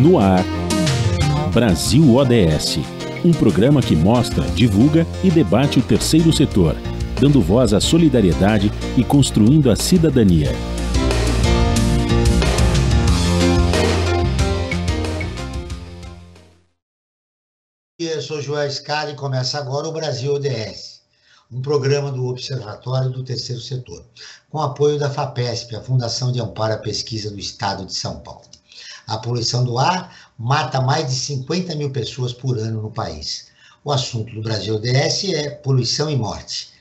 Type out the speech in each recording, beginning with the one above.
No ar, Brasil ODS, um programa que mostra, divulga e debate o terceiro setor, dando voz à solidariedade e construindo a cidadania. Eu sou Joel Scali e começa agora o Brasil ODS, um programa do Observatório do Terceiro Setor, com apoio da FAPESP, a Fundação de Amparo à Pesquisa do Estado de São Paulo. A poluição do ar mata mais de 50 mil pessoas por ano no país. O assunto do Brasil ODS é poluição e morte.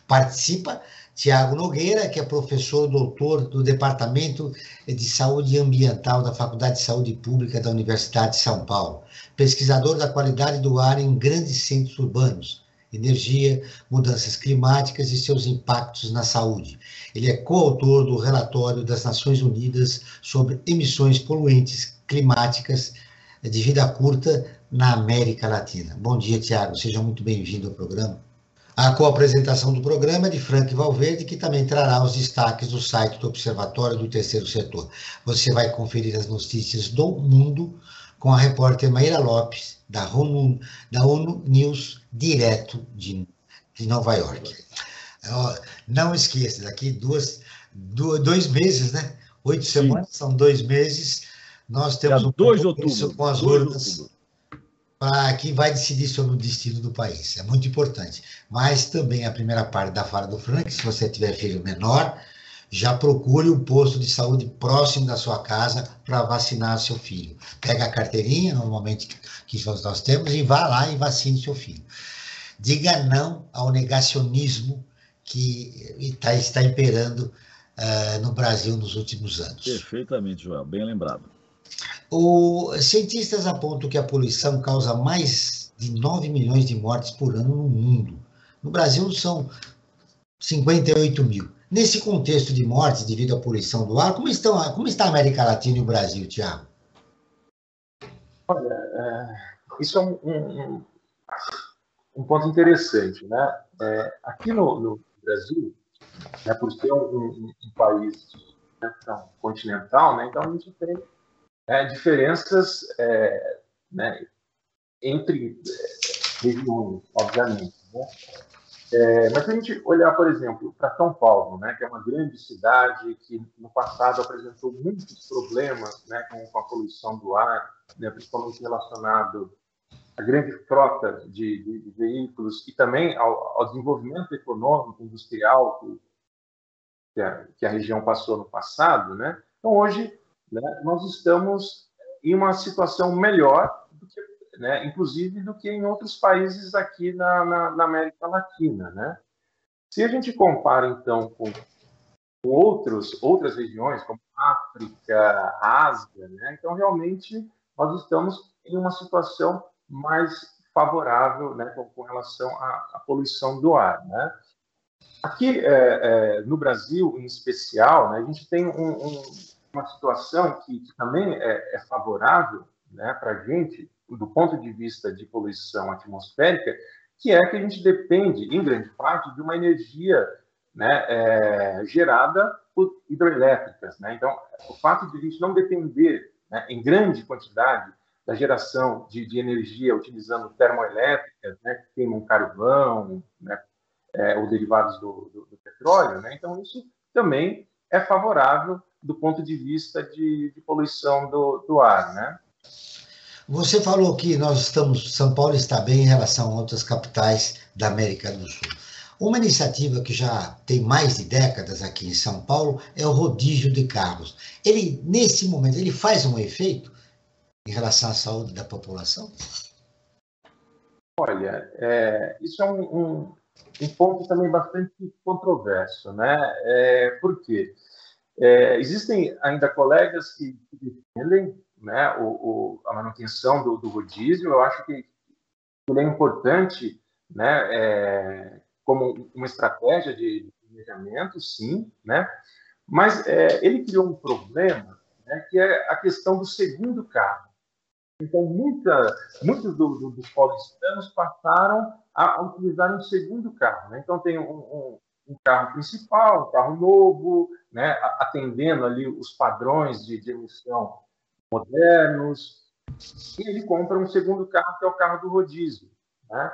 Participa Tiago Nogueira, que é professor doutor do Departamento de Saúde Ambiental da Faculdade de Saúde Pública da Universidade de São Paulo, pesquisador da qualidade do ar em grandes centros urbanos, energia, mudanças climáticas e seus impactos na saúde. Ele é coautor do relatório das Nações Unidas sobre emissões poluentes climáticas de vida curta na América Latina. Bom dia, Tiago. Seja muito bem-vindo ao programa. A co-apresentação do programa é de Frank Valverde, que também trará os destaques do site do Observatório do Terceiro Setor. Você vai conferir as notícias do mundo com a repórter Maíra Lopes, da ONU News, direto de Nova York. Não esqueça, daqui 2 meses, né? 8 semanas, são 2 meses, nós temos um compromisso com as urnas que vai decidir sobre o destino do país. É muito importante. Mas também a primeira parte da fala do Frank, se você tiver filho menor, já procure um posto de saúde próximo da sua casa para vacinar seu filho. Pega a carteirinha, normalmente, que nós temos, e vá lá e vacine seu filho. Diga não ao negacionismo que está imperando no Brasil nos últimos anos. Perfeitamente, Joel. Bem lembrado. Os cientistas apontam que a poluição causa mais de 9 milhões de mortes por ano no mundo. No Brasil, são 58 mil. Nesse contexto de mortes devido à poluição do ar, como está a América Latina e o Brasil, Tiago? Olha, isso é um ponto interessante, né? Aqui no Brasil, né, por ser um país continental, né, então a gente tem diferenças né, entre regiões, obviamente, né? Mas se a gente olhar, por exemplo, para São Paulo, né, que é uma grande cidade que no passado apresentou muitos problemas, né, com a poluição do ar, né, principalmente relacionado à grande frota de veículos e também ao desenvolvimento econômico, industrial que a região passou no passado, né? Então, hoje, né, nós estamos em uma situação melhor, né, inclusive do que em outros países aqui na América Latina, né? Se a gente compara, então, com outras regiões, como África, Ásia, né, então, realmente, nós estamos em uma situação mais favorável, né, com relação à poluição do ar, né? Aqui, no Brasil, em especial, né, a gente tem uma situação que também é favorável, né, para a gente, do ponto de vista de poluição atmosférica, que é que a gente depende, em grande parte, de uma energia, né, gerada por hidrelétricas, né? Então, o fato de a gente não depender, né, em grande quantidade da geração de energia utilizando termoelétricas, né, que queimam carvão, né, ou derivados do petróleo, né? Então, isso também é favorável do ponto de vista de poluição do ar, né? Você falou que São Paulo está bem em relação a outras capitais da América do Sul. Uma iniciativa que já tem mais de décadas aqui em São Paulo é o rodízio de carros. Ele, nesse momento, ele faz um efeito em relação à saúde da população? Olha, isso é um ponto também bastante controverso, né? Por quê? Existem ainda colegas que defendem, né, a manutenção do rodízio. Eu acho que ele é importante, né, como uma estratégia de planejamento, sim, né? Mas ele criou um problema, né, que é a questão do segundo carro. Então, muitos dos paulistanos passaram a utilizar um segundo carro, né? Então, tem um carro principal, um carro novo, né, atendendo ali os padrões de emissão modernos, E ele compra um segundo carro, que é o carro do rodízio, né?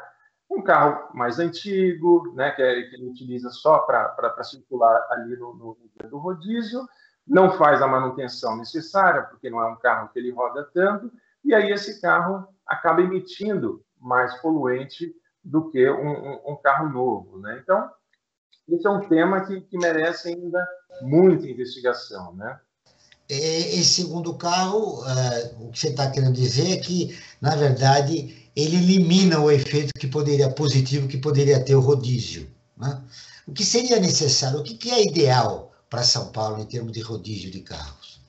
Um carro mais antigo, né, que ele utiliza só para circular ali no dia do rodízio, não faz a manutenção necessária, porque não é um carro que ele roda tanto, e aí esse carro acaba emitindo mais poluente do que um carro novo, né? Então, esse é um tema que merece ainda muita investigação, né? Esse segundo carro, o que você está querendo dizer é que, na verdade, ele elimina o efeito positivo que poderia ter o rodízio, né? O que seria necessário, o que é ideal para São Paulo em termos de rodízio de carros?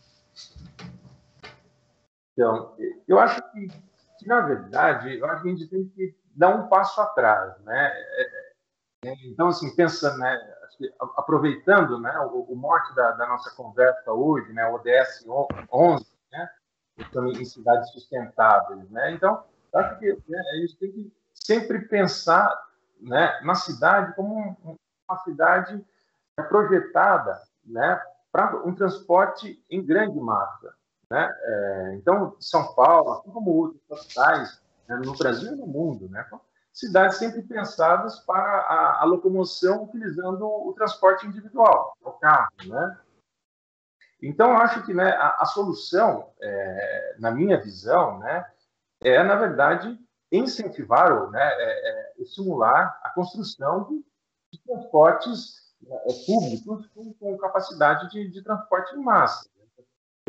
Então, eu acho que na verdade, eu acho que a gente tem que dar um passo atrás, né? Então, assim, pensando, né, aproveitando, né, o mote da nossa conversa hoje, né, o ODS 11, né, também em cidades sustentáveis, né? Então, eu acho que, né, a gente tem que sempre pensar, né, na cidade como uma cidade projetada, né, para um transporte em grande massa, né? Então, São Paulo, assim como outras capitais, né, no Brasil e no mundo, né? Cidades sempre pensadas para a locomoção utilizando o transporte individual, o carro, né? Então, eu acho que, né, a solução, na minha visão, né, na verdade, incentivar ou, né, estimular a construção de transportes públicos com capacidade de transporte em massa, né?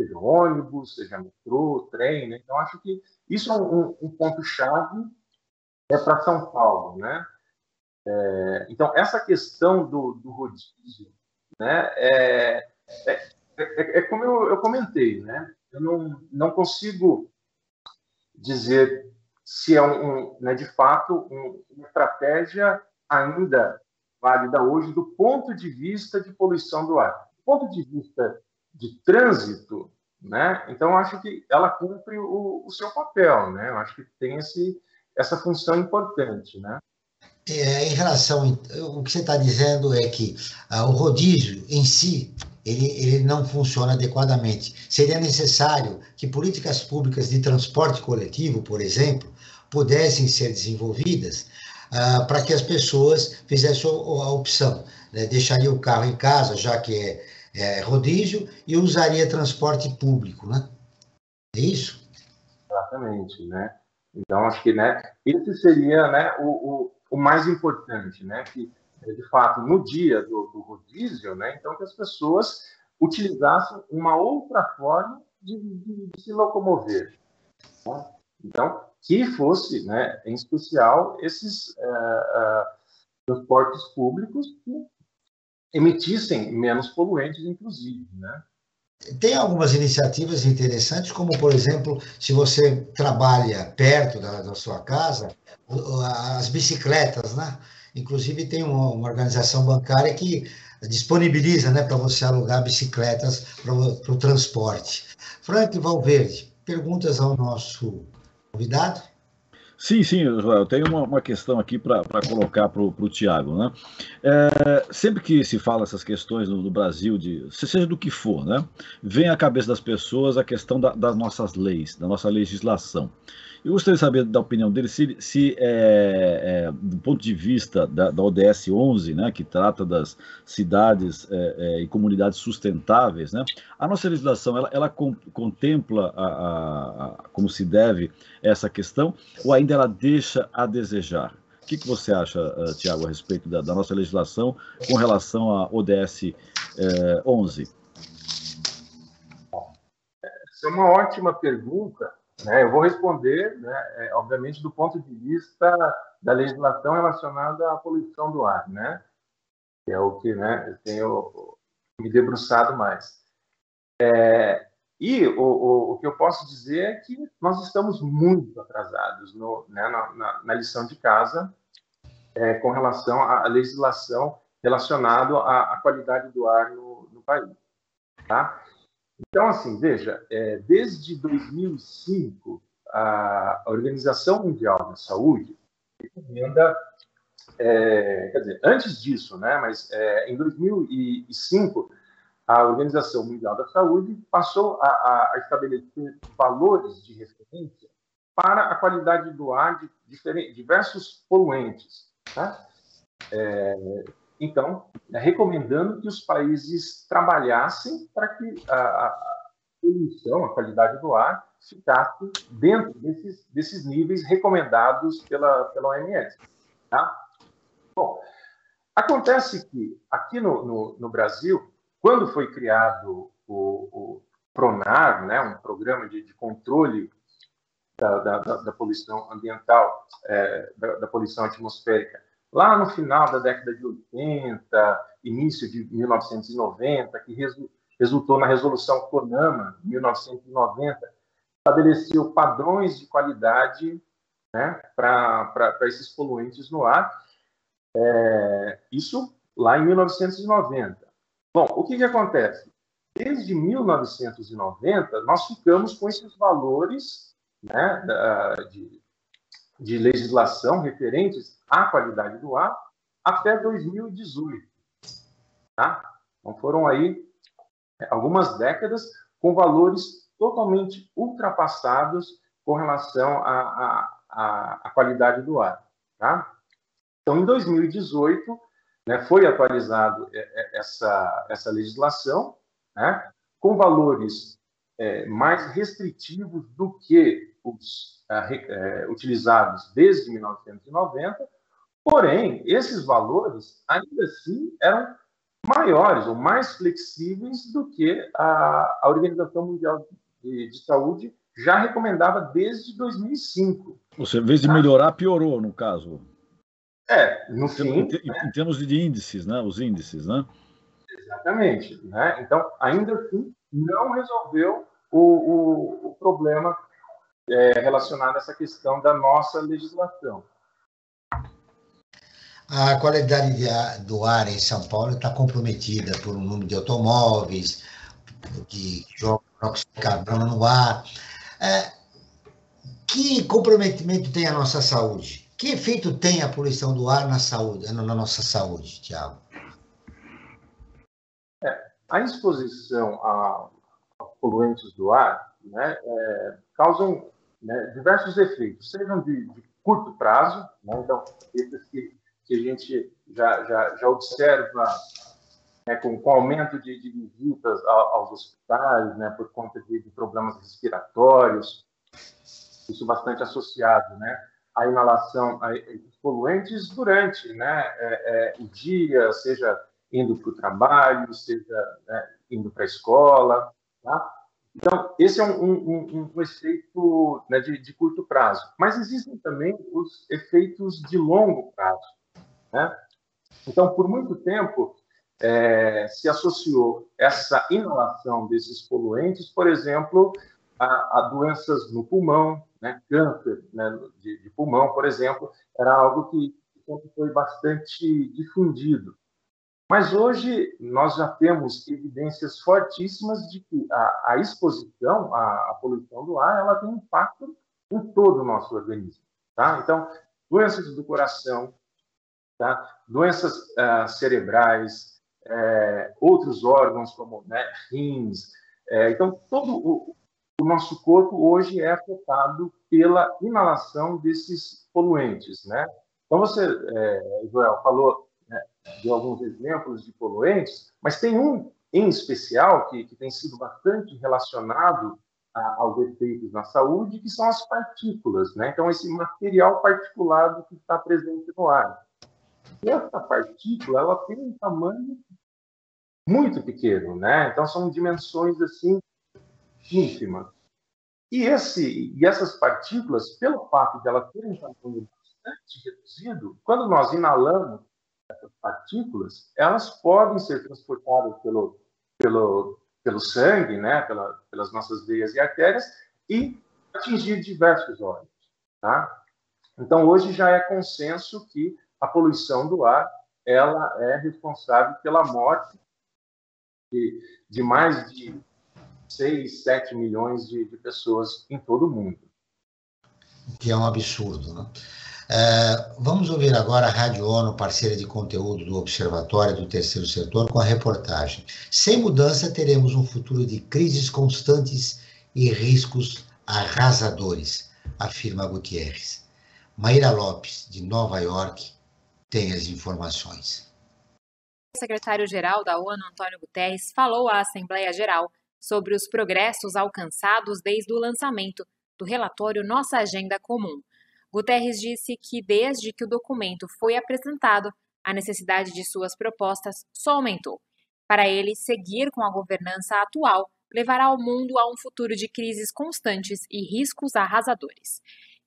Seja ônibus, seja metrô, trem, né? Então, acho que isso é um ponto-chave para São Paulo, né? Então, essa questão do rodízio, né, como eu comentei, né? Eu não consigo dizer se é né, de fato uma estratégia ainda válida hoje do ponto de vista de poluição do ar. Do ponto de vista de trânsito, né? Então acho que ela cumpre o seu papel, né? Eu acho que tem essa função importante, né? Em relação, o que você está dizendo é que o rodízio em si, ele não funciona adequadamente. Seria necessário que políticas públicas de transporte coletivo, por exemplo, pudessem ser desenvolvidas para que as pessoas fizessem a opção, né? Deixaria o carro em casa, já que é rodízio, e usaria transporte público, né? É isso? Exatamente, né? Então acho que, né, esse seria, né, o mais importante, né? Que de fato no dia do rodízio, né? Então que as pessoas utilizassem uma outra forma de se locomover, né? Então que fosse, né, em especial esses transportes públicos que emitissem menos poluentes, inclusive, né? Tem algumas iniciativas interessantes, como, por exemplo, se você trabalha perto da sua casa, as bicicletas, né? Inclusive, tem uma organização bancária que disponibiliza, né, para você alugar bicicletas para o transporte. Frank Valverde, perguntas ao nosso convidado? Sim, sim, Joel, eu tenho uma questão aqui para colocar para o Tiago, né? Sempre que se fala essas questões no Brasil, seja do que for, né? Vem à cabeça das pessoas a questão das nossas leis, da nossa legislação. Eu gostaria de saber da opinião dele se do ponto de vista da ODS 11, né, que trata das cidades e comunidades sustentáveis, né, a nossa legislação ela contempla como se deve essa questão ou ainda ela deixa a desejar? O que você acha, Tiago, a respeito da nossa legislação com relação à ODS 11? Essa é uma ótima pergunta, né? Eu vou responder, né, obviamente, do ponto de vista da legislação relacionada à poluição do ar, né? Que é o que, né, eu tenho me debruçado mais. E o que eu posso dizer é que nós estamos muito atrasados né, na lição de casa com relação à legislação relacionada à qualidade do ar no país, tá? Então, assim, veja, desde 2005, a Organização Mundial da Saúde recomenda, quer dizer, antes disso, né, mas em 2005, a Organização Mundial da Saúde passou a estabelecer valores de referência para a qualidade do ar de diversos poluentes, tá? Então, recomendando que os países trabalhassem para que a poluição, a qualidade do ar, ficasse dentro desses níveis recomendados pela OMS. Tá? Bom, acontece que aqui no Brasil, quando foi criado o PRONAR, né, um programa de controle da poluição ambiental, da poluição atmosférica, lá no final da década de 80, início de 1990, que resultou na Resolução CONAMA, 1990, estabeleceu padrões de qualidade, né, para esses poluentes no ar, isso lá em 1990. Bom, o que acontece? Desde 1990, nós ficamos com esses valores, né, de legislação referentes à qualidade do ar até 2018. Tá? Então, foram aí algumas décadas com valores totalmente ultrapassados com relação à qualidade do ar. Tá? Então, em 2018, né, foi atualizado essa legislação, né, com valores mais restritivos do que os utilizados desde 1990, porém, esses valores, ainda assim, eram maiores ou mais flexíveis do que a Organização Mundial de Saúde já recomendava desde 2005. Ou seja, em vez de melhorar, piorou, no caso. No fim... Em termos de índices, né? Os índices, né? Exatamente. Né? Então, ainda assim, não resolveu o problema relacionado a essa questão da nossa legislação. A qualidade do ar em São Paulo está comprometida por um número de automóveis, que jogam óxido de carbono no ar. Que comprometimento tem a nossa saúde? Que efeito tem a poluição do ar na nossa saúde, Tiago? A exposição a poluentes do ar, né, causam, né, diversos efeitos, sejam de curto prazo, né, então, esses que a gente já observa, né, com o aumento de visitas aos hospitais, né, por conta de problemas respiratórios, isso bastante associado, né, à inalação de poluentes durante, né, o dia, seja indo para o trabalho, seja, né, indo para a escola, tá? Então, esse é um efeito, né, de curto prazo. Mas existem também os efeitos de longo prazo, né? Então, por muito tempo, se associou essa inalação desses poluentes, por exemplo, a doenças no pulmão, né? Câncer, né, de pulmão, por exemplo, era algo que sempre foi bastante difundido. Mas hoje nós já temos evidências fortíssimas de que a exposição à poluição do ar, ela tem impacto em todo o nosso organismo. Tá? Então, doenças do coração, tá? Doenças cerebrais, outros órgãos como, né, rins. Então, todo o nosso corpo hoje é afetado pela inalação desses poluentes. Né? Então, você, Joel, falou, né, de alguns exemplos de poluentes, mas tem um em especial que tem sido bastante relacionado aos efeitos na saúde, que são as partículas, né? Então, esse material particulado que está presente no ar. E essa partícula, ela tem um tamanho muito pequeno, né? Então, são dimensões, assim, ínfimas. E essas partículas, pelo fato de elas terem um tamanho bastante reduzido, quando nós inalamos essas partículas, elas podem ser transportadas pelo sangue, né, pelas nossas veias e artérias, e atingir diversos órgãos. Tá? Então, hoje já é consenso que a poluição do ar, ela é responsável pela morte de mais de 6, 7 milhões de pessoas em todo o mundo. Que é um absurdo, né? Vamos ouvir agora a Rádio ONU, parceira de conteúdo do Observatório do Terceiro Setor, com a reportagem. Sem mudança, teremos um futuro de crises constantes e riscos arrasadores, afirma Gutierrez. Maíra Lopes, de Nova York, tem as informações. O secretário-geral da ONU, Antônio Guterres, falou à Assembleia Geral sobre os progressos alcançados desde o lançamento do relatório Nossa Agenda Comum. Guterres disse que, desde que o documento foi apresentado, a necessidade de suas propostas só aumentou. Para ele, seguir com a governança atual levará o mundo a um futuro de crises constantes e riscos arrasadores.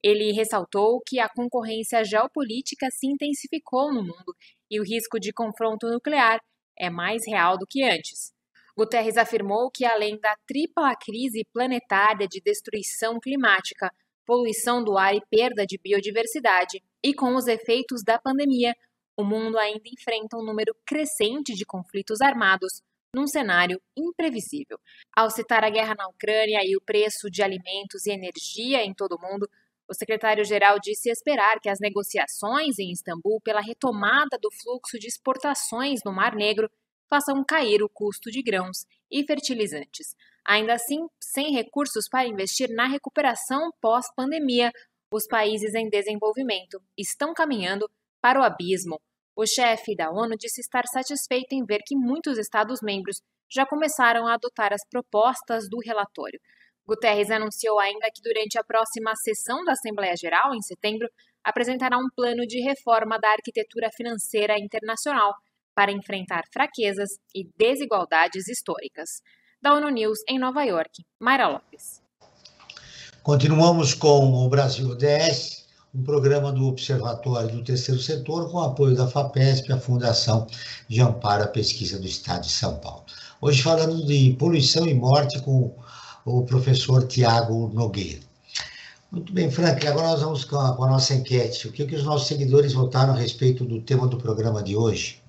Ele ressaltou que a concorrência geopolítica se intensificou no mundo e o risco de confronto nuclear é mais real do que antes. Guterres afirmou que, além da tripla crise planetária de destruição climática, poluição do ar e perda de biodiversidade, e com os efeitos da pandemia, o mundo ainda enfrenta um número crescente de conflitos armados, num cenário imprevisível. Ao citar a guerra na Ucrânia e o preço de alimentos e energia em todo o mundo, o secretário-geral disse esperar que as negociações em Istambul pela retomada do fluxo de exportações no Mar Negro façam cair o custo de grãos e fertilizantes. Ainda assim, sem recursos para investir na recuperação pós-pandemia, os países em desenvolvimento estão caminhando para o abismo. O chefe da ONU disse estar satisfeito em ver que muitos Estados-membros já começaram a adotar as propostas do relatório. Guterres anunciou ainda que durante a próxima sessão da Assembleia Geral, em setembro, apresentará um plano de reforma da arquitetura financeira internacional para enfrentar fraquezas e desigualdades históricas. Da ONU News em Nova York, Maíra Lopes. Continuamos com o Brasil ODS, um programa do Observatório do Terceiro Setor com apoio da FAPESP, a Fundação de Amparo à Pesquisa do Estado de São Paulo. Hoje falando de poluição e morte com o professor Tiago Nogueira. Muito bem, Frank, agora nós vamos com a nossa enquete. O que os nossos seguidores votaram a respeito do tema do programa de hoje?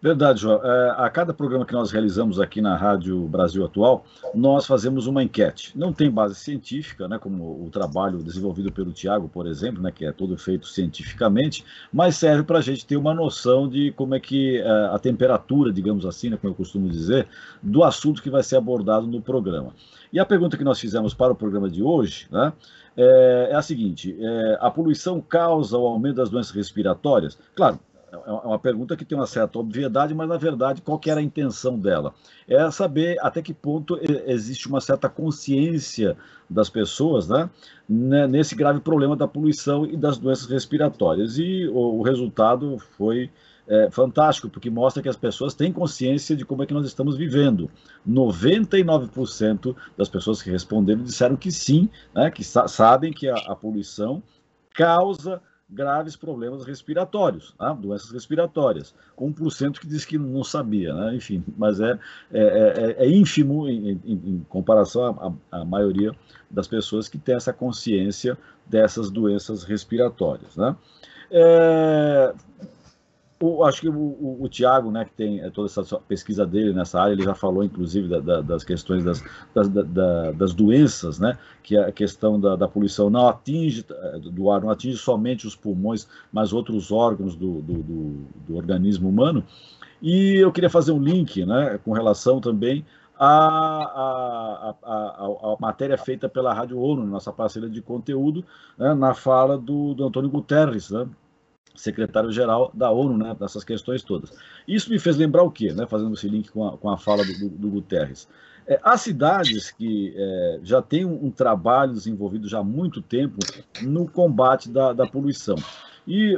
Verdade, João. A cada programa que nós realizamos aqui na Rádio Brasil Atual, nós fazemos uma enquete. Não tem base científica, né, como o trabalho desenvolvido pelo Tiago, por exemplo, né, que é todo feito cientificamente, mas serve para a gente ter uma noção de como é que a temperatura, digamos assim, né, como eu costumo dizer, do assunto que vai ser abordado no programa. E a pergunta que nós fizemos para o programa de hoje, né, é a seguinte: a poluição causa o aumento das doenças respiratórias? Claro, é uma pergunta que tem uma certa obviedade, mas, na verdade, qual que era a intenção dela? É saber até que ponto existe uma certa consciência das pessoas, né, nesse grave problema da poluição e das doenças respiratórias. E o resultado foi fantástico, porque mostra que as pessoas têm consciência de como é que nós estamos vivendo. 99% das pessoas que responderam disseram que sim, né, que sabem que a poluição causa graves problemas respiratórios, tá? Doenças respiratórias. 1% que diz que não sabia, né? Enfim, mas é ínfimo em comparação à maioria das pessoas que tem essa consciência dessas doenças respiratórias, né? Acho que o Tiago, né, que tem toda essa pesquisa dele nessa área, ele já falou, inclusive, das questões das doenças, né, que a questão da poluição não atinge, do ar, não atinge somente os pulmões, mas outros órgãos do organismo humano. E eu queria fazer um link, né, com relação também à matéria feita pela Rádio ONU, nossa parceira de conteúdo, né, na fala do Antônio Guterres, né, secretário-geral da ONU, né, dessas questões todas. Isso me fez lembrar o quê, né, fazendo esse link com a fala do Guterres? Há cidades que já têm um trabalho desenvolvido já há muito tempo no combate da poluição. E,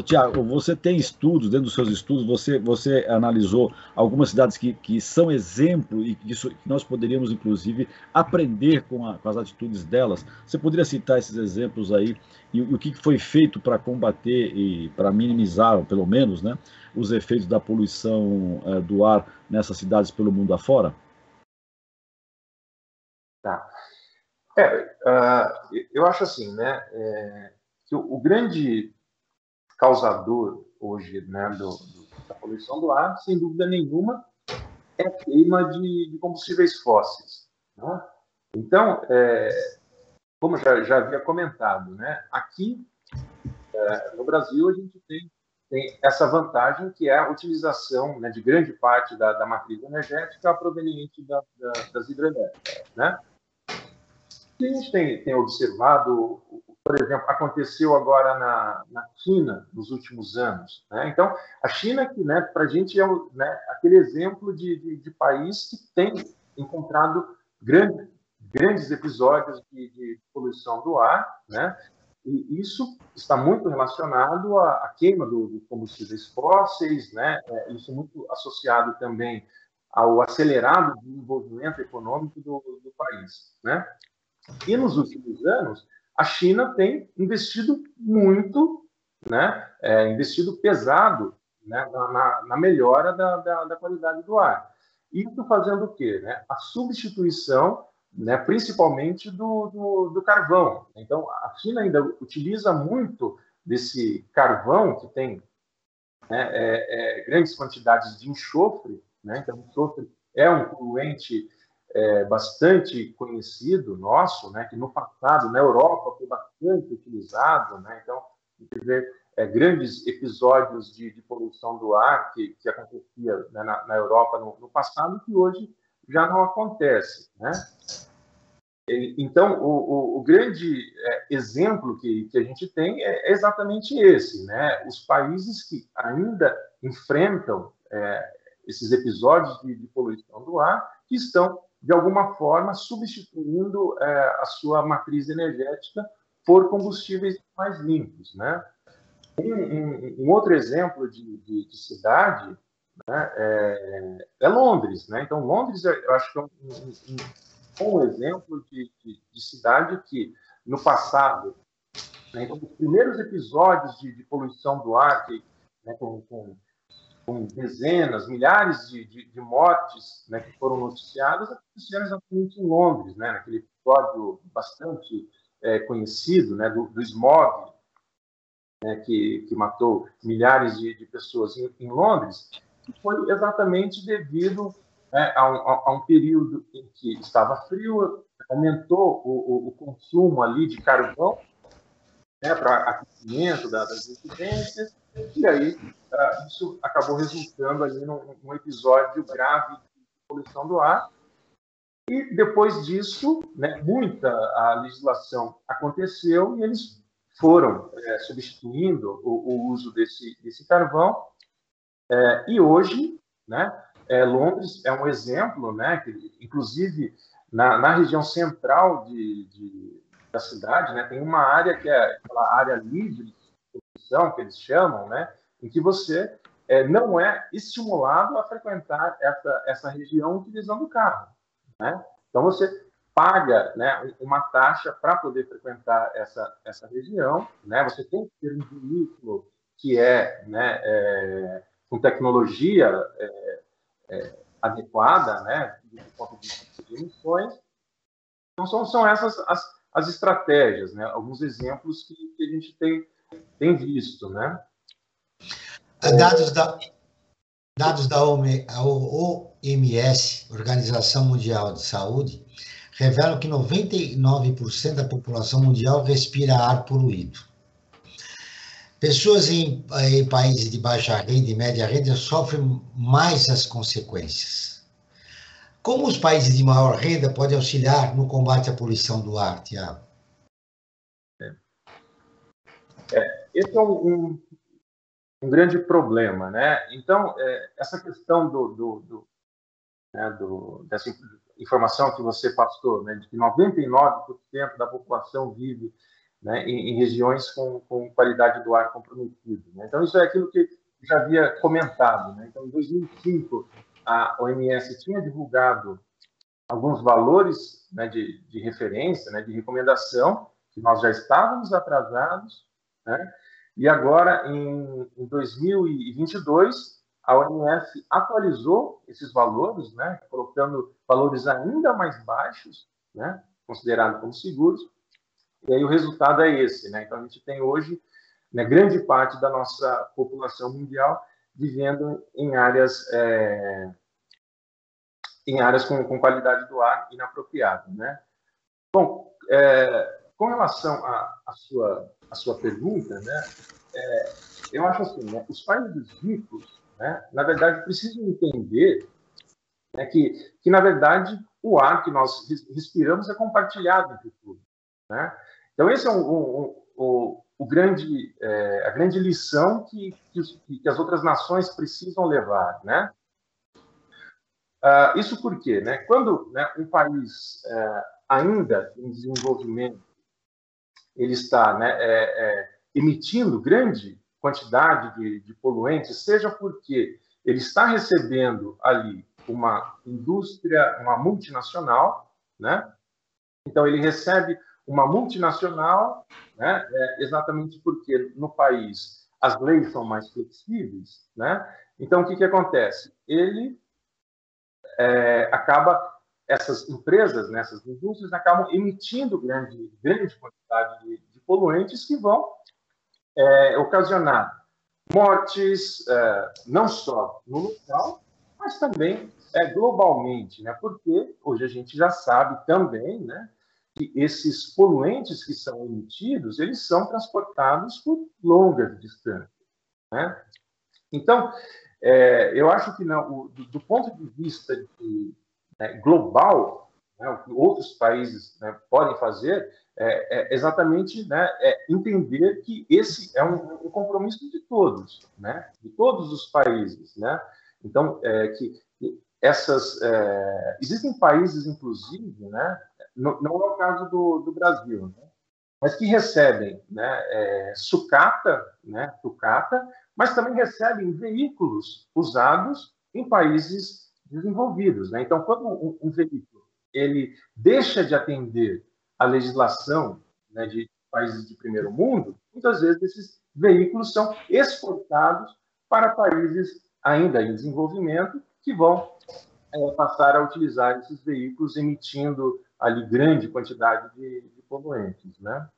Tiago, você tem estudos, dentro dos seus estudos, você analisou algumas cidades que são exemplo e que nós poderíamos, inclusive, aprender com as atitudes delas. Você poderia citar esses exemplos aí e o que foi feito para combater e para minimizar, pelo menos, né, os efeitos da poluição do ar nessas cidades pelo mundo afora? Tá. Eu acho assim, né, que o grande causador hoje, né, da poluição do ar, sem dúvida nenhuma, é a queima de combustíveis fósseis, né? Então, como já havia comentado, né, aqui no Brasil, a gente tem essa vantagem, que é a utilização, né, de grande parte da matriz energética proveniente das hidrelétricas, né? O que a gente tem observado, por exemplo, aconteceu agora na China nos últimos anos, né? Então, a China, que, né, para a gente é aquele exemplo de país que tem encontrado grandes episódios de poluição do ar, né? E isso está muito relacionado à queima dos combustíveis fósseis, né? Isso é muito associado também ao acelerado desenvolvimento econômico do país, né? E nos últimos anos, a China tem investido muito, né? Investido pesado, né? na melhora da qualidade do ar. Isso fazendo o quê? Né? A substituição, né, principalmente do carvão. Então, a China ainda utiliza muito desse carvão, que tem, né, grandes quantidades de enxofre, né? Então, o enxofre é um poluente bastante conhecido nosso, né, que no passado, na Europa, foi bastante utilizado, né? Então, você vê grandes episódios de poluição do ar que acontecia, né, na Europa no passado, que hoje já não acontece, né? Então, o grande exemplo que a gente tem é exatamente esse, né? Os países que ainda enfrentam esses episódios de poluição do ar, que estão, de alguma forma, substituindo a sua matriz energética por combustíveis mais limpos, né? Um outro exemplo de cidade, né, é Londres, né? Então, Londres, eu acho que é um exemplo de cidade que, no passado, né, então, os primeiros episódios de poluição do ar, né, com dezenas, milhares de mortes, né, que foram noticiadas, aconteceram exatamente em Londres, né, naquele episódio bastante conhecido, né, do smog, né, que matou milhares de pessoas em Londres, foi exatamente devido, né, a um período em que estava frio, aumentou o consumo ali de carvão, né, para aquecimento das residências, e aí isso acabou resultando ali num episódio grave de poluição do ar. E depois disso, né, muita a legislação aconteceu e eles foram substituindo o uso desse carvão. E hoje, né, Londres é um exemplo, né, que, inclusive na região central da cidade, né, tem uma área que é aquela área livre de poluição, que eles chamam, né, em que você não é estimulado a frequentar essa região utilizando o carro, né? Então você paga, né, uma taxa para poder frequentar essa região, né? Você tem que ter um veículo que né, com tecnologia adequada, né, do ponto de vista de emissões. Então, são essas as estratégias, né, alguns exemplos que a gente tem visto, né? Dados da OMS, Organização Mundial de Saúde, revelam que 99% da população mundial respira ar poluído. Pessoas em países de baixa renda e média renda sofrem mais as consequências. Como os países de maior renda podem auxiliar no combate à poluição do ar, Tiago? Esse é um grande problema, né? Então, essa questão dessa informação que você passou, né, de que 99% da população vive, né, em regiões com qualidade do ar comprometida, né? Então, isso é aquilo que eu já havia comentado, né? Então, em 2005, a OMS tinha divulgado alguns valores, né, de referência, né, de recomendação, que nós já estávamos atrasados, né? E agora, em 2022, a OMS atualizou esses valores, né, colocando valores ainda mais baixos, né, considerados como seguros, e aí o resultado é esse, né? Então, a gente tem hoje, né, grande parte da nossa população mundial vivendo em áreas com qualidade do ar inapropriada, né? Bom, com relação à sua a sua pergunta, né, eu acho assim, né, os países ricos, né, na verdade, precisam entender, né, que, na verdade, o ar que nós respiramos é compartilhado entre todos, né? Então, esse é a grande lição que as outras nações precisam levar, né? Isso por quê? Né? Quando, né, um país ainda em desenvolvimento ele está, né, emitindo grande quantidade de poluentes, seja porque ele está recebendo ali uma indústria, uma multinacional, né? Então ele recebe uma multinacional, né, exatamente porque no país as leis são mais flexíveis, né? Então o que acontece? Ele acaba, essas empresas, né, essas indústrias acabam emitindo grande quantidade de poluentes que vão ocasionar mortes, não só no local, mas também globalmente, né? Porque hoje a gente já sabe também, né, que esses poluentes que são emitidos, eles são transportados por longas distâncias, né? Então, eu acho que não, do ponto de vista global, né, o que outros países, né, podem fazer exatamente, né, entender que esse é um compromisso de todos, né, de todos os países, né? Então, que existem países, inclusive, né, não é o caso do Brasil, né, mas que recebem, né, sucata, né, tucata, mas também recebem veículos usados em países desenvolvidos, né? Então, quando um veículo ele deixa de atender a legislação, né, de países de primeiro mundo, muitas vezes esses veículos são exportados para países ainda em desenvolvimento que vão passar a utilizar esses veículos emitindo ali grande quantidade de poluentes, né?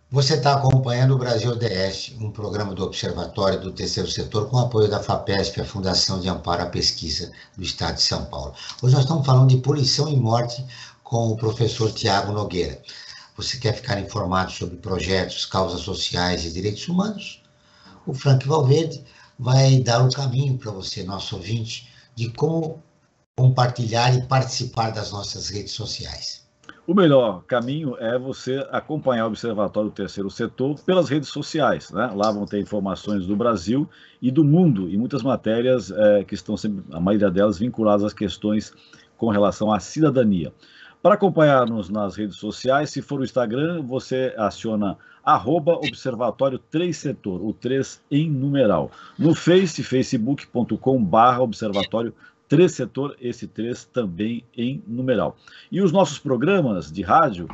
Você está acompanhando o Brasil ODS, um programa do Observatório do Terceiro Setor com apoio da FAPESP, a Fundação de Amparo à Pesquisa do Estado de São Paulo. Hoje nós estamos falando de poluição e morte com o professor Tiago Nogueira. Você quer ficar informado sobre projetos, causas sociais e direitos humanos? O Frank Valverde vai dar o caminho para você, nosso ouvinte, de como compartilhar e participar das nossas redes sociais. O melhor caminho é você acompanhar o Observatório do Terceiro Setor pelas redes sociais, né? Lá vão ter informações do Brasil e do mundo, e muitas matérias que estão sempre, a maioria delas, vinculadas às questões com relação à cidadania. Para acompanhar-nos nas redes sociais, se for o Instagram, você aciona @Observatório 3 Setor, o 3 em numeral. No facebook.com/Observatório 3 Setor, esse 3 também em numeral. E os nossos programas de rádio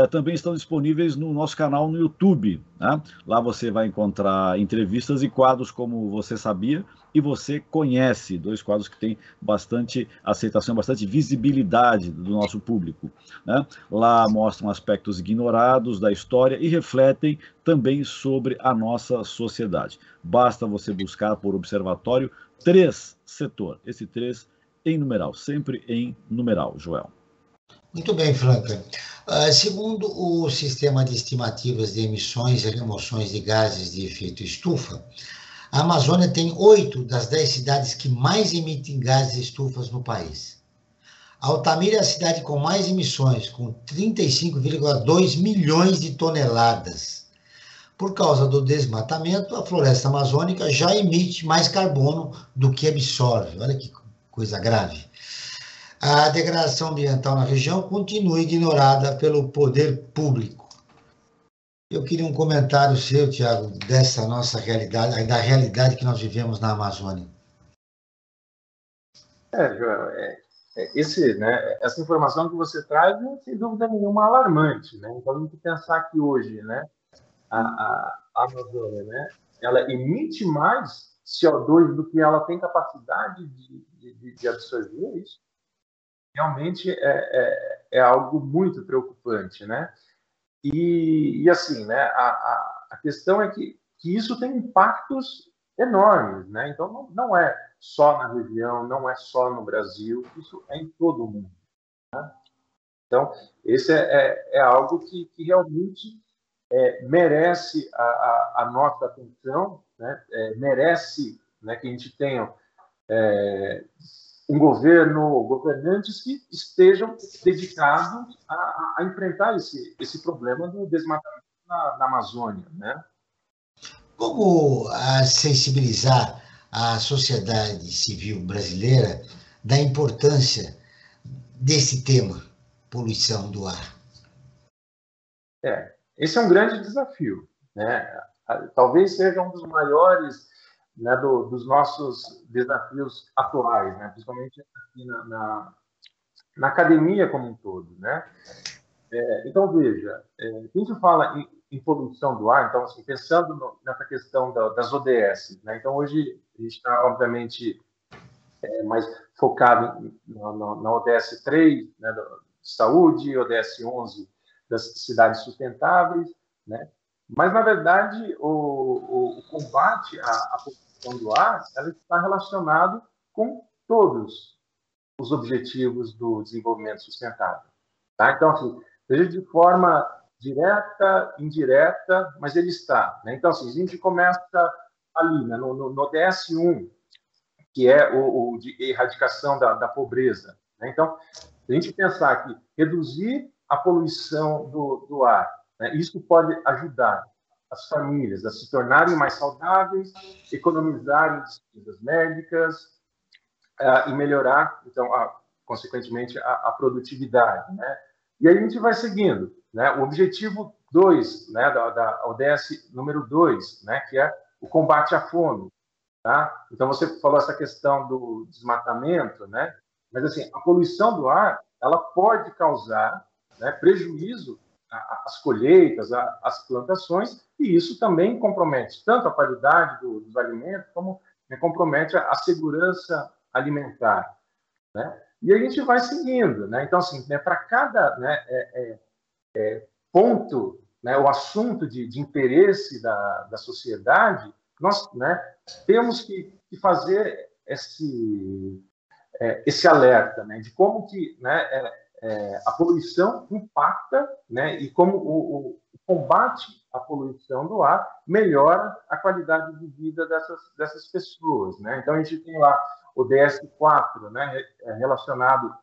também estão disponíveis no nosso canal no YouTube, né? Lá você vai encontrar entrevistas e quadros como Você Sabia e Você Conhece, 2 quadros que têm bastante aceitação, bastante visibilidade do nosso público, né? Lá mostram aspectos ignorados da história e refletem também sobre a nossa sociedade. Basta você buscar por Observatório 3 Setor, esse 3 em numeral, sempre em numeral, Joel. Muito bem, Franca. Segundo o Sistema de Estimativas de Emissões e Remoções de Gases de Efeito Estufa, a Amazônia tem 8 das 10 cidades que mais emitem gases estufas no país. Altamira é a cidade com mais emissões, com 35,2 milhões de toneladas. Por causa do desmatamento, a floresta amazônica já emite mais carbono do que absorve. Olha que coisa grave. A degradação ambiental na região continua ignorada pelo poder público. Eu queria um comentário seu, Tiago, dessa nossa realidade, da realidade que nós vivemos na Amazônia. Joel, essa informação que você traz é, sem dúvida nenhuma, alarmante, né? Então, a gente pensar que hoje, né, a Amazônia, né, ela emite mais CO2 do que ela tem capacidade de absorver, isso realmente é algo muito preocupante, né? E assim, né, a questão é que isso tem impactos enormes, né? Então, não é só na região, não é só no Brasil, isso é em todo o mundo, né? Então, esse é algo que realmente merece a nossa atenção, né? Merece, né, que a gente tenha governantes que estejam dedicados a enfrentar esse problema do desmatamento na Amazônia, né? Como sensibilizar a sociedade civil brasileira da importância desse tema, poluição do ar? Esse é um grande desafio, né? Talvez seja um dos maiores, né, dos nossos desafios atuais, né? Principalmente aqui na academia como um todo, né? Então, veja, a gente fala em poluição do ar, então, assim, pensando nessa questão das ODS, né? Então, hoje a gente está, obviamente, mais focado na ODS 3, né, de saúde, ODS 11 das cidades sustentáveis, né? Mas, na verdade, o combate à poluição do ar, ela está relacionado com todos os objetivos do desenvolvimento sustentável, tá? Então, assim, seja de forma direta, indireta, mas ele está, né? Então, assim, a gente começa ali, né, no ODS 1, que é o de erradicação da pobreza, né? Então, se a gente pensar que reduzir a poluição do ar, né, isso pode ajudar as famílias a se tornarem mais saudáveis, economizarem despesas médicas e melhorar, então, consequentemente, a produtividade, né? E aí a gente vai seguindo, né? O objetivo 2, né, da ODS número 2, né, que é o combate à fome, tá? Então, você falou essa questão do desmatamento, né? Mas, assim, a poluição do ar, ela pode causar, né, prejuízo às colheitas, às plantações, e isso também compromete tanto a qualidade dos alimentos, como compromete a segurança alimentar, né? E a gente vai seguindo, né? Então, assim, né, para cada, né, ponto, né, o assunto de interesse da sociedade, nós, né, temos que fazer esse alerta, né, de como que, né, a poluição impacta, né, e como o combate à poluição do ar melhora a qualidade de vida dessas pessoas, né? Então a gente tem lá o DS4, né, relacionado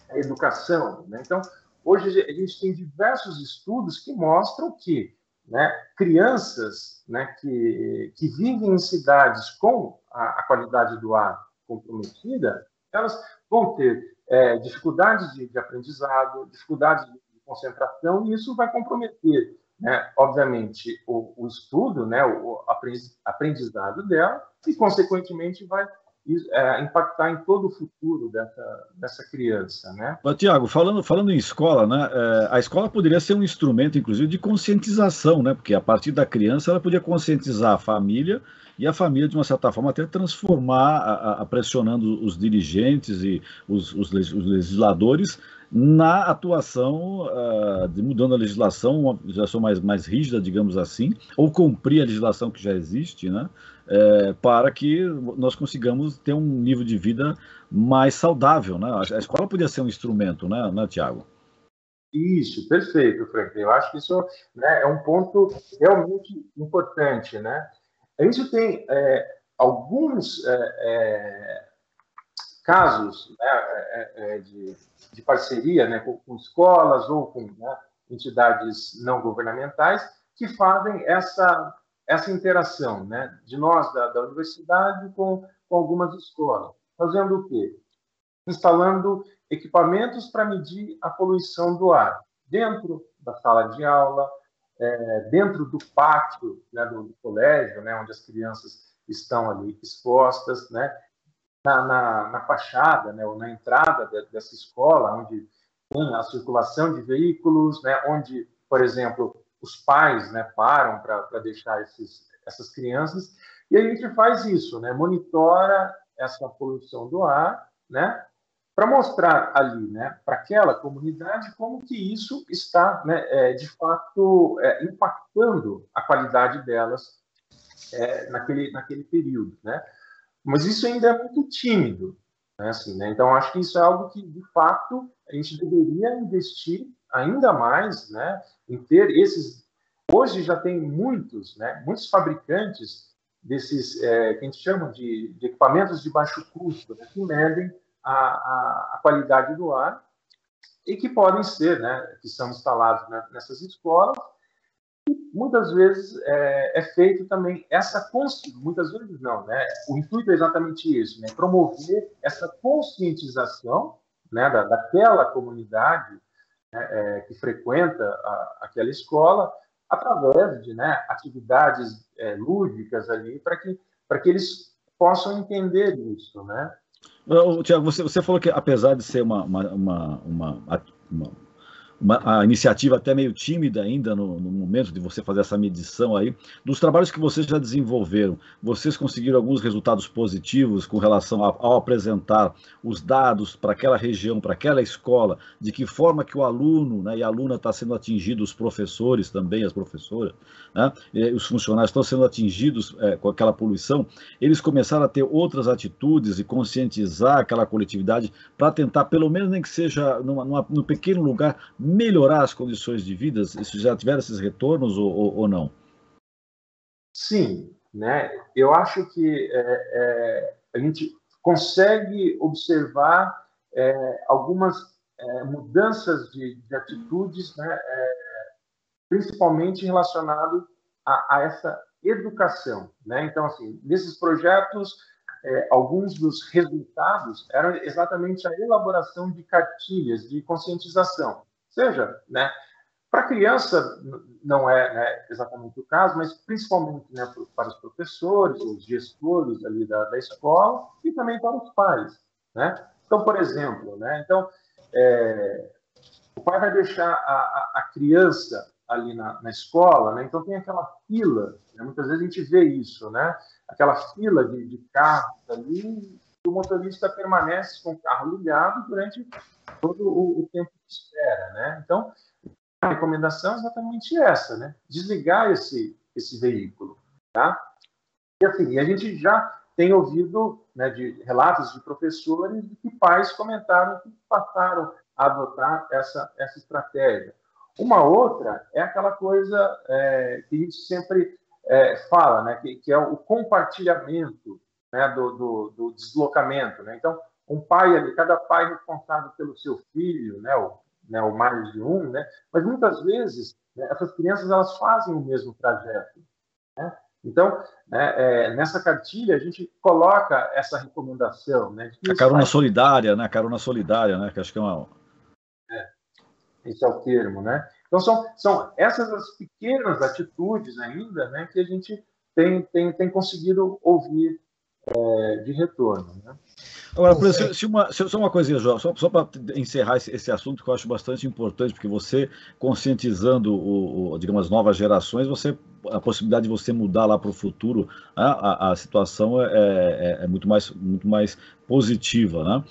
à educação, né? Então hoje a gente tem diversos estudos que mostram que, né, crianças, né, que vivem em cidades com a qualidade do ar comprometida, elas vão ter dificuldades de aprendizado, dificuldades de concentração, e isso vai comprometer, né, obviamente, o estudo, né, o aprendizado dela, e, consequentemente, vai impactar em todo o futuro dessa criança, né? Tiago, falando em escola, né, a escola poderia ser um instrumento, inclusive, de conscientização, né, porque a partir da criança ela podia conscientizar a família, e a família, de uma certa forma, até transformar, pressionando os dirigentes e os legisladores na atuação, mudando a legislação, uma legislação mais rígida, digamos assim, ou cumprir a legislação que já existe, né, para que nós consigamos ter um nível de vida mais saudável, né? A escola podia ser um instrumento, né, Tiago? Isso, perfeito, Franklin. Eu acho que isso, né, é um ponto realmente importante, né? A gente tem alguns casos, né, de parceria, né, com escolas ou com, né, entidades não governamentais que fazem essa interação, né, de nós da universidade com algumas escolas. Fazendo o quê? Instalando equipamentos para medir a poluição do ar dentro da sala de aula, dentro do pátio, né, do colégio, né, onde as crianças estão ali expostas, né, na fachada, né, ou na entrada dessa escola, onde tem a circulação de veículos, né, onde, por exemplo, os pais, né, param para deixar essas crianças, e a gente faz isso, né, monitora essa poluição do ar, né, para mostrar ali, né, para aquela comunidade como que isso está, né, de fato, impactando a qualidade delas naquele período, né? Mas isso ainda é muito tímido, né, assim, né? Então acho que isso é algo que, de fato, a gente deveria investir ainda mais, né, em ter esses hoje já tem muitos fabricantes desses, que a gente chama de equipamentos de baixo custo, né, que medem a qualidade do ar e que podem ser, né, que são instalados, né, nessas escolas. E muitas vezes é feito também muitas vezes não, né? O intuito é exatamente isso, né? Promover essa conscientização, né, daquela comunidade, né, que frequenta aquela escola, através de, né, atividades lúdicas ali, para que eles possam entender isso, né? Tiago, você falou que apesar de ser a iniciativa até meio tímida ainda no momento de você fazer essa medição aí, dos trabalhos que vocês já desenvolveram, vocês conseguiram alguns resultados positivos com relação ao apresentar os dados para aquela região, para aquela escola, de que forma que o aluno, né, e a aluna está sendo atingido, os professores também, as professoras, né, os funcionários estão sendo atingidos com aquela poluição, eles começaram a ter outras atitudes e conscientizar aquela coletividade para tentar, pelo menos nem que seja num pequeno lugar, melhorar as condições de vida? Isso já tiveram esses retornos ou não? Sim, né? Eu acho que a gente consegue observar algumas mudanças de atitudes, né? Principalmente relacionado a essa educação, né? Então, assim, nesses projetos, alguns dos resultados eram exatamente a elaboração de cartilhas de conscientização. Seja, né, para a criança não é, né, exatamente o caso, mas principalmente, né, para os professores, os gestores ali da escola e também para os pais, né? Então, por exemplo, né, o pai vai deixar a criança ali na escola, né? Então tem aquela fila, né? Muitas vezes a gente vê isso, né? Aquela fila de carros ali, o motorista permanece com o carro ligado durante todo o tempo de espera, né? Então, a recomendação é exatamente essa, né? Desligar esse veículo, tá? E assim, a gente já tem ouvido, né, de relatos de professores de que pais comentaram que passaram a adotar essa estratégia. Uma outra é aquela coisa que a gente sempre fala, né, que é o compartilhamento, né, do deslocamento, né? Então, cada pai responsável pelo seu filho, né, ou mais de um, né? Mas muitas vezes, né, essas crianças elas fazem o mesmo trajeto, né? Então, nessa cartilha a gente coloca essa recomendação, né? A carona solidária, né? A carona solidária, né? Que acho que é uma... Esse é o termo, né? Então são essas as pequenas atitudes ainda, né, que a gente tem conseguido ouvir de retorno, né? Agora, só uma coisinha, João, só para encerrar esse assunto que eu acho bastante importante, porque você conscientizando, digamos, as novas gerações, a possibilidade de você mudar lá para o futuro, né, a situação é muito mais positiva, né?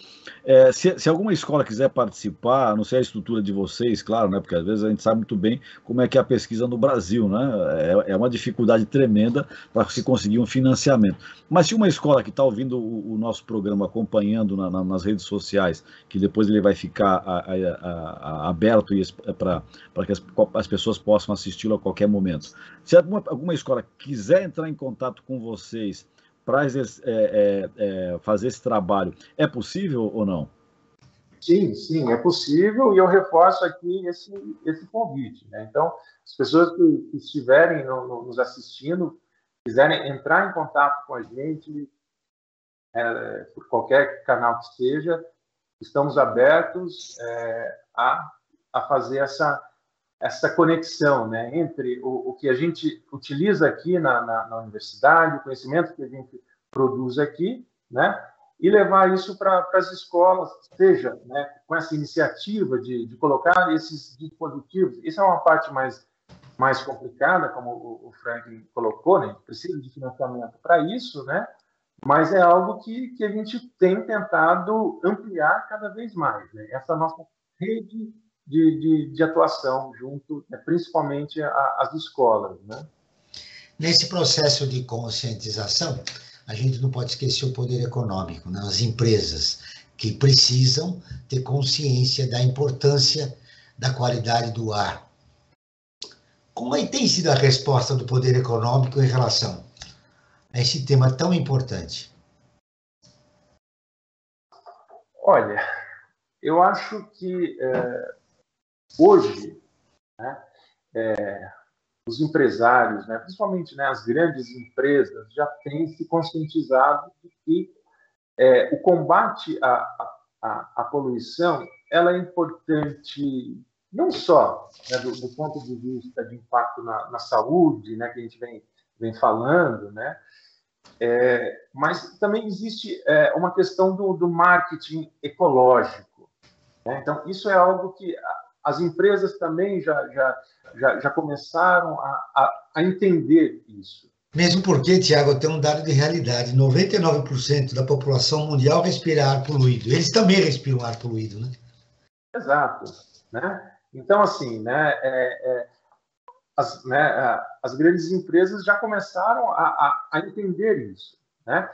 Se alguma escola quiser participar, não sei a estrutura de vocês, claro, né? Porque às vezes a gente sabe muito bem como é que é a pesquisa no Brasil, né? É uma dificuldade tremenda para se conseguir um financiamento. Mas se uma escola que está ouvindo o nosso programa, acompanhando nas redes sociais, que depois ele vai ficar aberto para que as pessoas possam assisti-lo a qualquer momento. Se alguma escola quiser entrar em contato com vocês para fazer esse trabalho, é possível ou não? Sim, é possível, e eu reforço aqui esse convite, né? Então, as pessoas que estiverem nos assistindo, quiserem entrar em contato com a gente, por qualquer canal que seja, estamos abertos a fazer essa conexão, né, entre o que a gente utiliza aqui na universidade, o conhecimento que a gente produz aqui, né, e levar isso para as escolas, seja, né, com essa iniciativa de colocar esses dispositivos. Isso é uma parte mais complicada, como o Franklin colocou, né, precisa de financiamento para isso, né, mas é algo que a gente tem tentado ampliar cada vez mais, né, essa nossa rede de atuação junto, né, principalmente às escolas, né? Nesse processo de conscientização, a gente não pode esquecer o poder econômico, né? As empresas que precisam ter consciência da importância da qualidade do ar. Como é que tem sido a resposta do poder econômico em relação a esse tema tão importante? Olha, eu acho que hoje, né, os empresários, né, principalmente, né, as grandes empresas, já têm se conscientizado de que o combate à poluição ela é importante não só, né, do ponto de vista de impacto na saúde, né, que a gente vem falando, né, mas também existe uma questão do marketing ecológico, né? Então, isso é algo que as empresas também já começaram a entender isso. Mesmo porque, Tiago, tem um dado de realidade: 99% da população mundial respira ar poluído. Eles também respiram ar poluído, né? Exato, né? Então, assim, né, as grandes empresas já começaram a entender isso, né?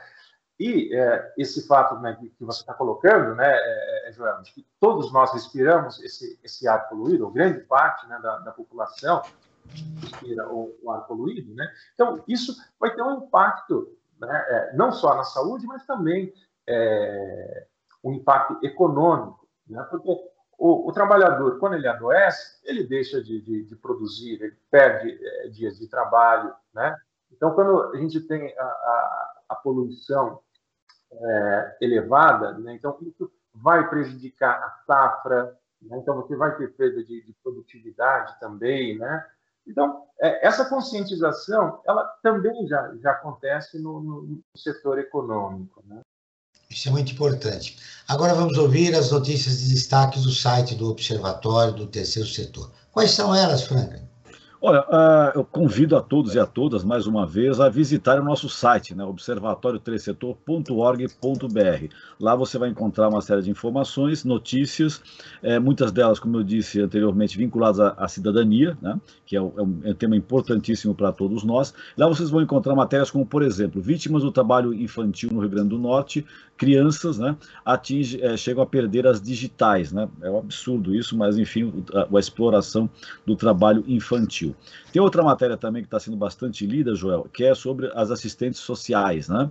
E esse fato, né, que você está colocando, né, Joel, de que todos nós respiramos esse ar poluído, ou grande parte, né, da população respira o ar poluído, né? Então, isso vai ter um impacto, né, não só na saúde, mas também um impacto econômico, né? Porque o trabalhador, quando ele adoece, ele deixa de produzir, ele perde dias de trabalho, né? Então, quando a gente tem a poluição elevada, né? Então isso vai prejudicar a safra, né? Então você vai ter perda de produtividade também, né? Então essa conscientização ela também já acontece no setor econômico, né? Isso é muito importante. Agora vamos ouvir as notícias de destaque do site do Observatório do Terceiro Setor. Quais são elas, Franklin? Olha, eu convido a todos e a todas, mais uma vez, a visitar o nosso site, né, observatorioterceirsetor.org.br. Lá você vai encontrar uma série de informações, notícias, muitas delas, como eu disse anteriormente, vinculadas à cidadania, né, que é um tema importantíssimo para todos nós. Lá vocês vão encontrar matérias como, por exemplo, vítimas do trabalho infantil no Rio Grande do Norte, crianças, né, chegam a perder as digitais, né? É um absurdo isso, mas enfim, a exploração do trabalho infantil. Tem outra matéria também que está sendo bastante lida, Joel, que é sobre as assistentes sociais, né?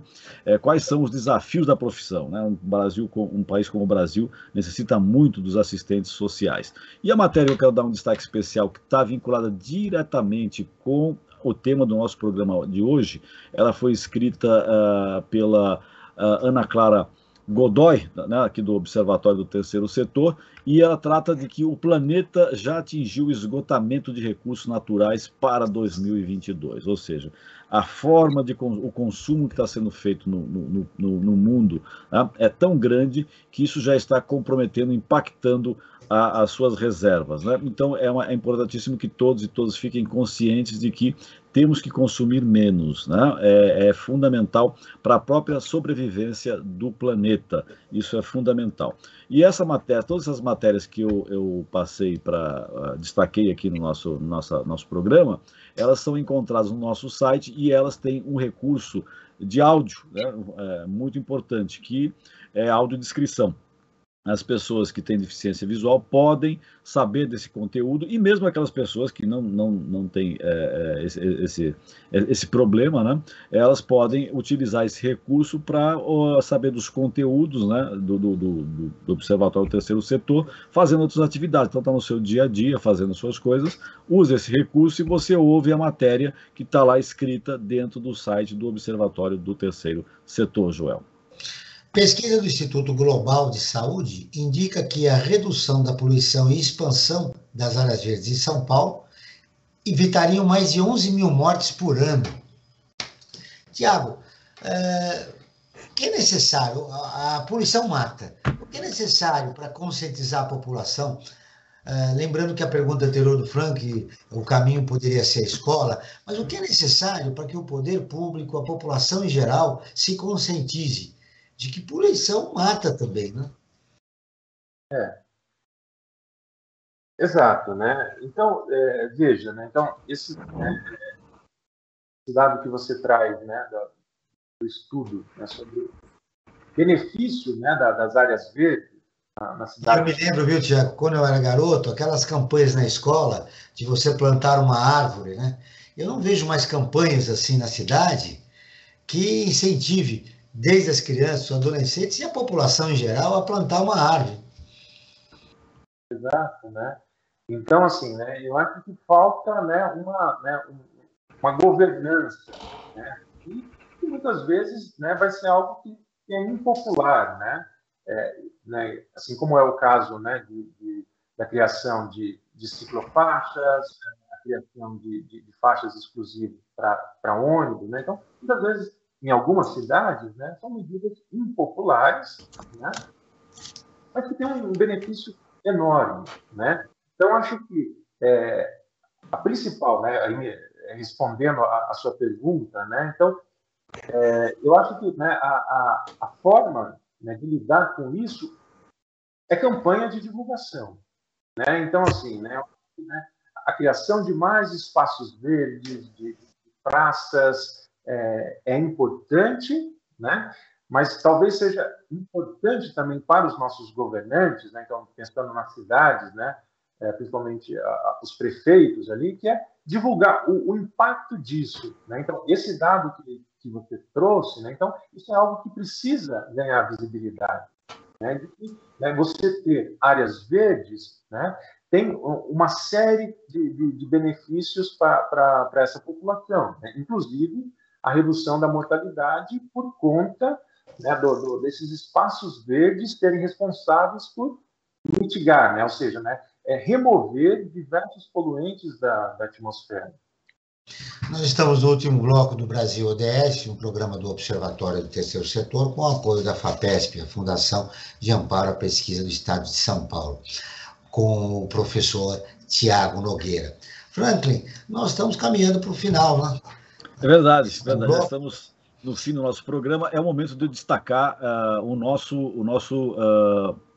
Quais são os desafios da profissão, né? Um país como o Brasil necessita muito dos assistentes sociais. E a matéria que eu quero dar um destaque especial, que está vinculada diretamente com o tema do nosso programa de hoje, ela foi escrita pela Ana Clara Godoy, né, aqui do Observatório do Terceiro Setor, e ela trata de que o planeta já atingiu o esgotamento de recursos naturais para 2022, ou seja, a forma de o consumo que está sendo feito no mundo, né, é tão grande que isso já está comprometendo, impactando as suas reservas, né? Então é importantíssimo que todos e todas fiquem conscientes de que temos que consumir menos, né? É fundamental para a própria sobrevivência do planeta, isso é fundamental. E essa matéria, todas essas matérias que eu passei destaquei aqui no nosso programa, elas são encontradas no nosso site e elas têm um recurso de áudio, né, muito importante, que é a audiodescrição. As pessoas que têm deficiência visual podem saber desse conteúdo, e mesmo aquelas pessoas que não têm esse problema, né, elas podem utilizar esse recurso para saber dos conteúdos, né, do Observatório do Terceiro Setor, fazendo outras atividades. Então está no seu dia a dia, fazendo suas coisas, usa esse recurso e você ouve a matéria que está lá escrita dentro do site do Observatório do Terceiro Setor, Joel. Pesquisa do Instituto Global de Saúde indica que a redução da poluição e expansão das áreas verdes em São Paulo evitariam mais de 11 mil mortes por ano. Tiago, o que é necessário? A poluição mata. O que é necessário para conscientizar a população? Lembrando que a pergunta anterior do Frank, o caminho poderia ser a escola, mas o que é necessário para que o poder público, a população em geral, se conscientize de que poluição mata também, né? Exato, né? Então, veja, né? Então, esse dado que você traz, né, do estudo, né, sobre o benefício, né, das áreas verdes, na cidade. Eu me lembro, viu, Tiago, quando eu era garoto, aquelas campanhas na escola de você plantar uma árvore, né? Eu não vejo mais campanhas assim na cidade que incentive desde as crianças, os adolescentes e a população em geral a plantar uma árvore. Exato, né? Então, assim, né, eu acho que falta, né, uma governança, né? E que muitas vezes, né, vai ser algo que é impopular, né? Né? Assim como é o caso, né, da criação de ciclofaixas, a criação de faixas exclusivas para ônibus, né? Então, muitas vezes, em algumas cidades, né, são medidas impopulares, né, mas que têm um benefício enorme, né? Então, acho que a principal, né, respondendo a sua pergunta, né, então, eu acho que, né, a forma, né, de lidar com isso é campanha de divulgação, né? Então, assim, né, a criação de mais espaços verdes, de praças, é importante, né? Mas talvez seja importante também para os nossos governantes, né? Então, pensando nas cidades, né? Principalmente os prefeitos ali, que é divulgar o impacto disso, né? Então, esse dado que você trouxe, né? Então, isso é algo que precisa ganhar visibilidade, né? De que, né, você ter áreas verdes, né, tem uma série de benefícios para essa população, né? Inclusive a redução da mortalidade por conta, né, desses espaços verdes serem responsáveis por mitigar, né, ou seja, né, remover diversos poluentes da atmosfera. Nós estamos no último bloco do Brasil ODS, um programa do Observatório do Terceiro Setor, com o apoio da FAPESP, a Fundação de Amparo à Pesquisa do Estado de São Paulo, com o professor Tiago Nogueira. Franklin, nós estamos caminhando para o final, né? É verdade, já estamos no fim do nosso programa. É o momento de destacar o nosso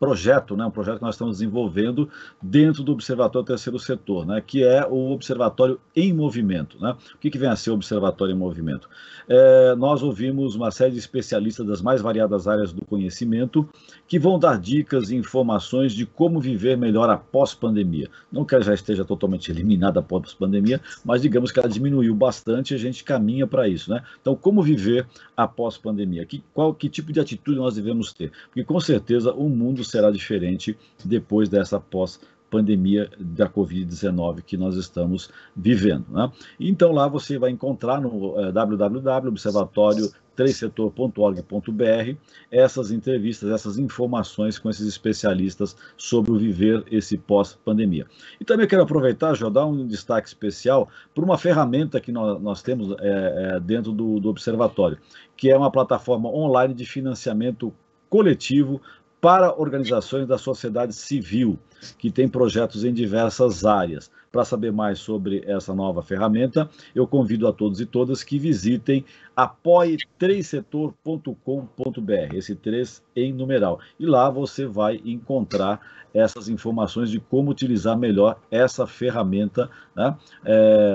projeto, né? Um projeto que nós estamos desenvolvendo dentro do Observatório Terceiro Setor, né? Que é o Observatório em Movimento, né? O que vem a ser o Observatório em Movimento? Nós ouvimos uma série de especialistas das mais variadas áreas do conhecimento que vão dar dicas e informações de como viver melhor após pandemia. Não que ela já esteja totalmente eliminada após pandemia, mas digamos que ela diminuiu bastante e a gente caminha para isso, né? Então, como viver após pandemia? Que tipo de atitude nós devemos ter? Porque com certeza o mundo será diferente depois dessa pós-pandemia da Covid-19 que nós estamos vivendo, né? Então lá você vai encontrar no www.observatório3setor.org.br essas entrevistas, essas informações com esses especialistas sobre o viver esse pós-pandemia. E também quero aproveitar, já dar um destaque especial para uma ferramenta que nós temos dentro do Observatório, que é uma plataforma online de financiamento coletivo para organizações da sociedade civil, que tem projetos em diversas áreas. Para saber mais sobre essa nova ferramenta, eu convido a todos e todas que visitem apoie3setor.com.br, esse 3 em numeral. E lá você vai encontrar essas informações de como utilizar melhor essa ferramenta, né?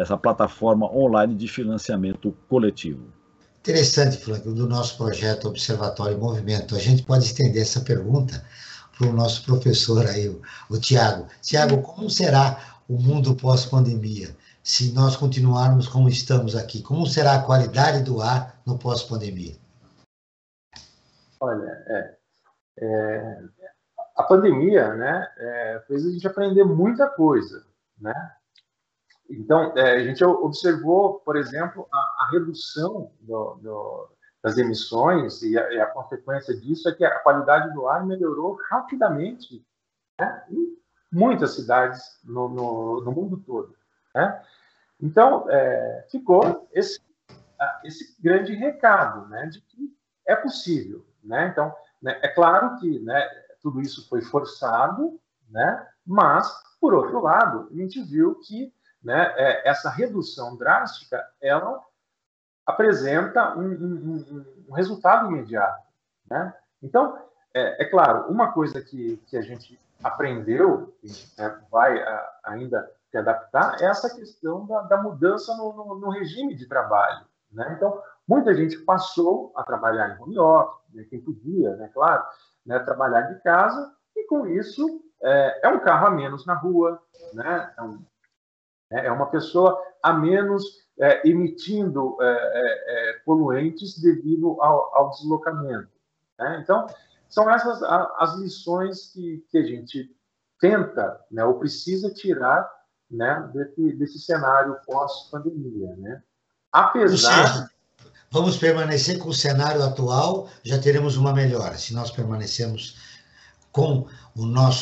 Essa plataforma online de financiamento coletivo. Interessante, Franklin, do nosso projeto Observatório em Movimento. A gente pode estender essa pergunta para o nosso professor aí, o Tiago. Tiago, como será o mundo pós-pandemia? Se nós continuarmos como estamos aqui, como será a qualidade do ar no pós-pandemia? Olha, a pandemia, né, fez a gente aprender muita coisa, né? Então, a gente observou, por exemplo, a redução das emissões e a consequência disso é que a qualidade do ar melhorou rapidamente, né, em muitas cidades no mundo todo, né? Então, ficou esse grande recado, né, de que é possível, né? Então, né, é claro que, né, tudo isso foi forçado, né, mas, por outro lado, a gente viu que, né, essa redução drástica, ela apresenta um resultado imediato, né? Então, é claro, uma coisa que a gente aprendeu, né, vai ainda se adaptar, é essa questão da mudança no regime de trabalho, né? Então, muita gente passou a trabalhar em home office, né, quem podia, né, claro, né, trabalhar de casa, e com isso é um carro a menos na rua, né? É uma pessoa a menos emitindo poluentes devido ao deslocamento, né? Então, são essas as lições que a gente tenta, né, ou precisa tirar, né, desse cenário pós-pandemia, né? Apesar... Vamos permanecer com o cenário atual, já teremos uma melhora. Se nós permanecermos com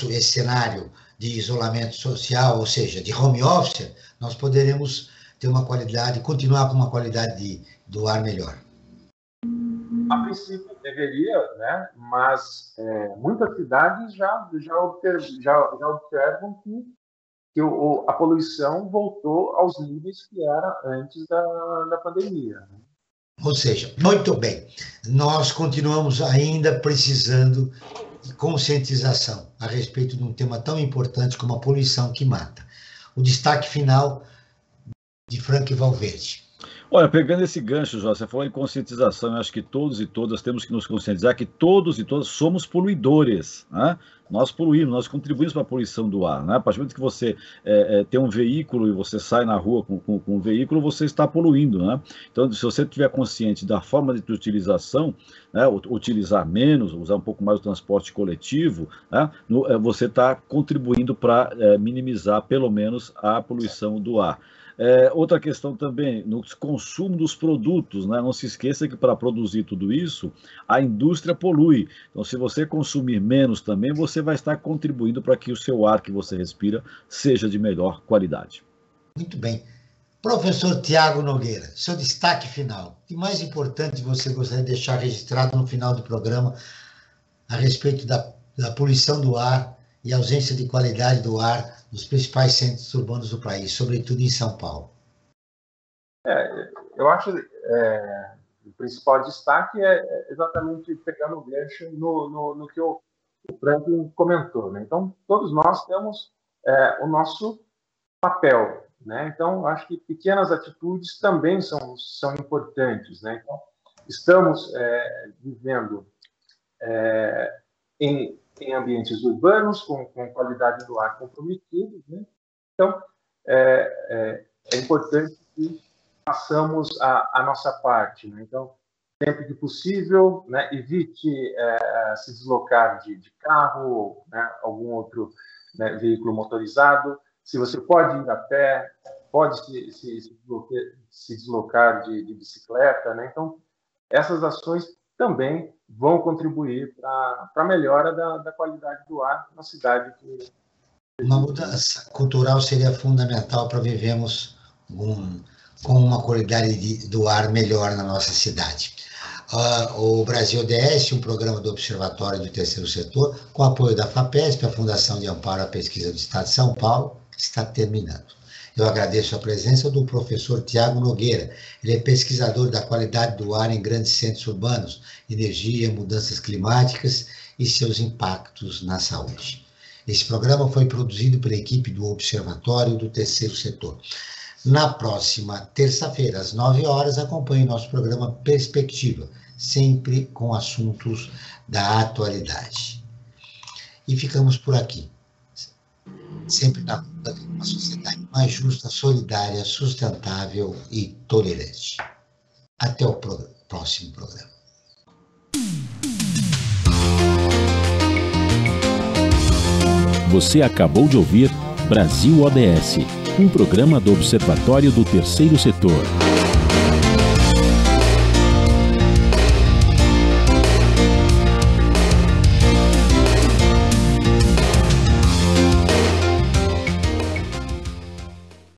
esse cenário de isolamento social, ou seja, de home office, nós poderemos ter uma qualidade, continuar com uma qualidade do ar melhor. A princípio deveria, né? Mas muitas cidades já observam que a poluição voltou aos níveis que era antes da pandemia, né? Ou seja, muito bem, nós continuamos ainda precisando de conscientização a respeito de um tema tão importante como a poluição que mata. O destaque final de Frank Valverde. Olha, pegando esse gancho, Jó, você falou em conscientização, eu acho que todos e todas temos que nos conscientizar que todos e todas somos poluidores, né? Nós poluímos, nós contribuímos para a poluição do ar, né? A partir do momento que você tem um veículo e você sai na rua com um veículo, você está poluindo, né? Então, se você estiver consciente da forma de utilização, né, utilizar menos, usar um pouco mais o transporte coletivo, né, você está contribuindo para minimizar, pelo menos, a poluição do ar. Outra questão também, no consumo dos produtos, né? Não se esqueça que para produzir tudo isso, a indústria polui. Então, se você consumir menos também, você vai estar contribuindo para que o seu ar que você respira seja de melhor qualidade. Muito bem. Professor Tiago Nogueira, seu destaque final. O que mais importante você gostaria de deixar registrado no final do programa a respeito da poluição do ar e ausência de qualidade do ar nos principais centros urbanos do país, sobretudo em São Paulo? Eu acho o principal destaque é exatamente pegar no gancho no que o Franklin comentou, né? Então, todos nós temos o nosso papel, né? Então, acho que pequenas atitudes também são importantes, né? Então, estamos vivendo em ambientes urbanos, com qualidade do ar comprometida, né? Então, é importante que façamos a nossa parte, né? Então, sempre que possível, né, evite se deslocar de carro, né, algum outro, né, veículo motorizado. Se você pode ir a pé, pode se deslocar de bicicleta, né? Então, essas ações também vão contribuir para a melhora da qualidade do ar na cidade. Uma mudança cultural seria fundamental para vivermos com uma qualidade do ar melhor na nossa cidade. O Brasil ODS, um programa do Observatório do Terceiro Setor, com apoio da FAPESP, a Fundação de Amparo à Pesquisa do Estado de São Paulo, está terminando. Eu agradeço a presença do professor Tiago Nogueira. Ele é pesquisador da qualidade do ar em grandes centros urbanos, energia, mudanças climáticas e seus impactos na saúde. Esse programa foi produzido pela equipe do Observatório do Terceiro Setor. Na próxima terça-feira, às 9 horas, acompanhe nosso programa Perspectiva, sempre com assuntos da atualidade. E ficamos por aqui, sempre na luta de uma sociedade mais justa, solidária, sustentável e tolerante. Até o próximo programa. Você acabou de ouvir Brasil ODS, um programa do Observatório do Terceiro Setor.